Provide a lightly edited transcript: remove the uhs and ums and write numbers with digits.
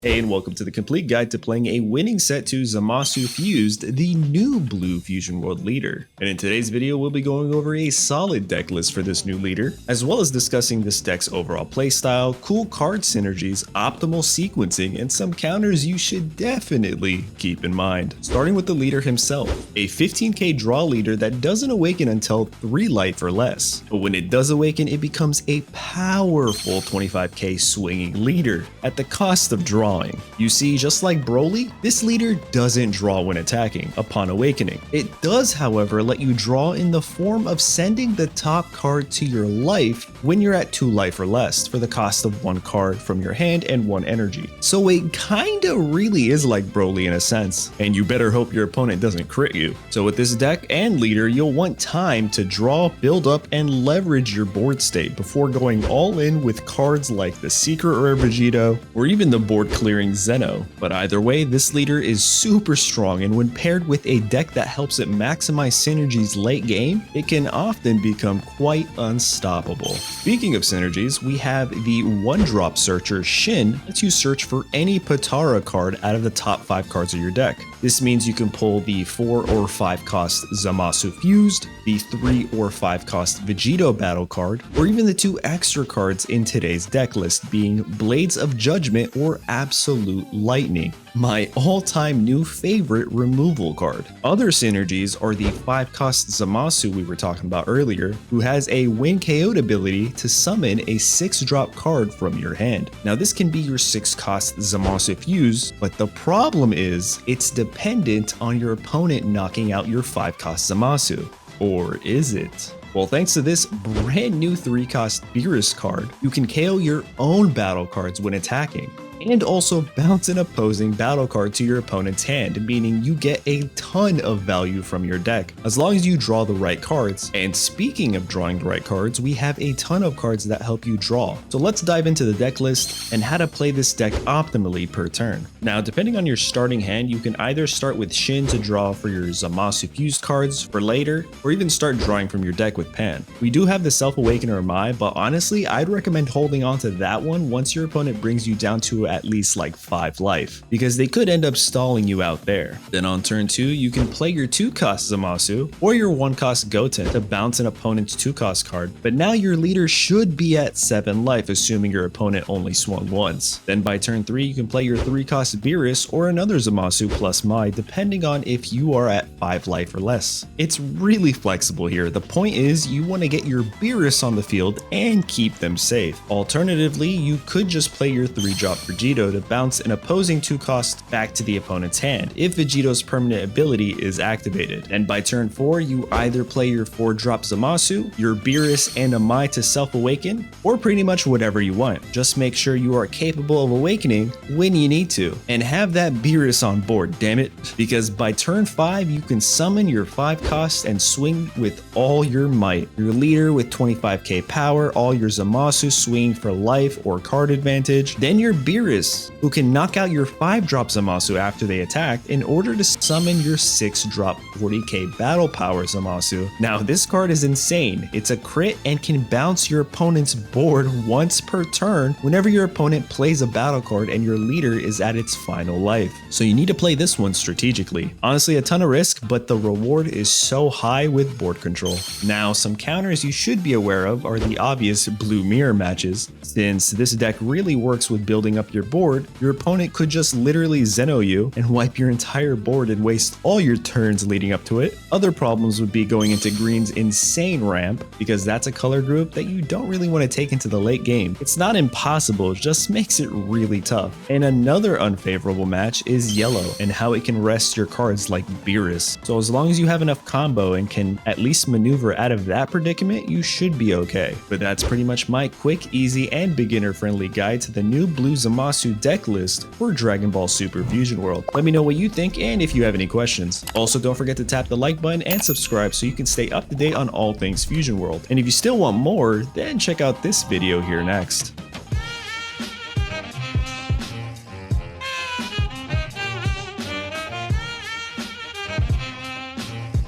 Hey, and welcome to the complete guide to playing a winning set to Zamasu Fused, the new Blue Fusion World leader. And in today's video, we'll be going over a solid deck list for this new leader, as well as discussing this deck's overall playstyle, cool card synergies, optimal sequencing, and some counters you should definitely keep in mind. Starting with the leader himself, a 15k draw leader that doesn't awaken until 3 life or less. But when it does awaken, it becomes a powerful 25k swinging leader at the cost of draw. You see, just like Broly, this leader doesn't draw when attacking upon awakening. It does, however, let you draw in the form of sending the top card to your life when you're at 2 life or less for the cost of 1 card from your hand and 1 energy. So it kinda really is like Broly in a sense, and you better hope your opponent doesn't crit you. So with this deck and leader, you'll want time to draw, build up, and leverage your board state before going all in with cards like the Secret Rare Vegito or even the board clearing Zeno. But either way, this leader is super strong, and when paired with a deck that helps it maximize synergies late game, it can often become quite unstoppable. Speaking of synergies, we have the 1-drop searcher Shin lets you search for any Potara card out of the top 5 cards of your deck. This means you can pull the 4 or 5 cost Zamasu Fused, the 3 or 5 cost Vegito battle card, or even the 2 extra cards in today's deck list being Blades of Judgment or Absolute Lightning, my all-time new favorite removal card. Other synergies are the 5 cost Zamasu we were talking about earlier, who has a when KO'd ability to summon a 6-drop card from your hand. Now this can be your 6 cost Zamasu Fuse, but the problem is it's dependent on your opponent knocking out your 5 cost Zamasu. Or is it? Well, thanks to this brand new 3-cost Beerus card, you can KO your own battle cards when attacking, and also bounce an opposing battle card to your opponent's hand, meaning you get a ton of value from your deck, as long as you draw the right cards. And speaking of drawing the right cards, we have a ton of cards that help you draw. So let's dive into the deck list and how to play this deck optimally per turn. Now, depending on your starting hand, you can either start with Shin to draw for your Zamasu Fused cards for later, or even start drawing from your deck with Pan. We do have the Self-Awakener Mai, but honestly, I'd recommend holding on to that one once your opponent brings you down to at least like 5 life, because they could end up stalling you out there. Then on turn 2, you can play your 2-cost Zamasu or your 1-cost Goten to bounce an opponent's 2-cost card, but now your leader should be at 7 life, assuming your opponent only swung once. Then by turn 3, you can play your 3-cost Beerus or another Zamasu plus Mai, depending on if you are at 5 life or less. It's really flexible here. The point is you want to get your Beerus on the field and keep them safe. Alternatively, you could just play your 3-drop Vegito to bounce an opposing 2-cost back to the opponent's hand if Vegito's permanent ability is activated. And by turn 4, you either play your 4-drop Zamasu, your Beerus, and a Mai to self-awaken, or pretty much whatever you want. Just make sure you are capable of awakening when you need to, and have that Beerus on board, damn it, because by turn 5, you can summon your 5-cost and swing with all your might. Your leader with 25k power, all your Zamasu swinging for life or card advantage, then your Beerus, who can knock out your 5-drop Zamasu after they attack in order to summon your 6-drop 40k battle power Zamasu. Now this card is insane. It's a crit and can bounce your opponent's board once per turn whenever your opponent plays a battle card and your leader is at its final life. So you need to play this one strategically. Honestly, a ton of risk, but the reward is so high with board control. Now, some counters you should be aware of are the obvious blue mirror matches. Since this deck really works with building up your board, your opponent could just literally Zeno you and wipe your entire board and waste all your turns leading up to it. Other problems would be going into green's insane ramp, because that's a color group that you don't really want to take into the late game. It's not impossible, it just makes it really tough. And another unfavorable match is yellow and how it can rest your cards like Beerus. So as long as you have enough combo and can at least maneuver out of that predicament, you should be okay. But that's pretty much my quick, easy, and beginner-friendly guide to the new Blue Zamasu deck list for Dragon Ball Super Fusion World. Let me know what you think and if you have any questions. Also, don't forget to tap the like button and subscribe so you can stay up to date on all things Fusion World. And if you still want more, then check out this video here next.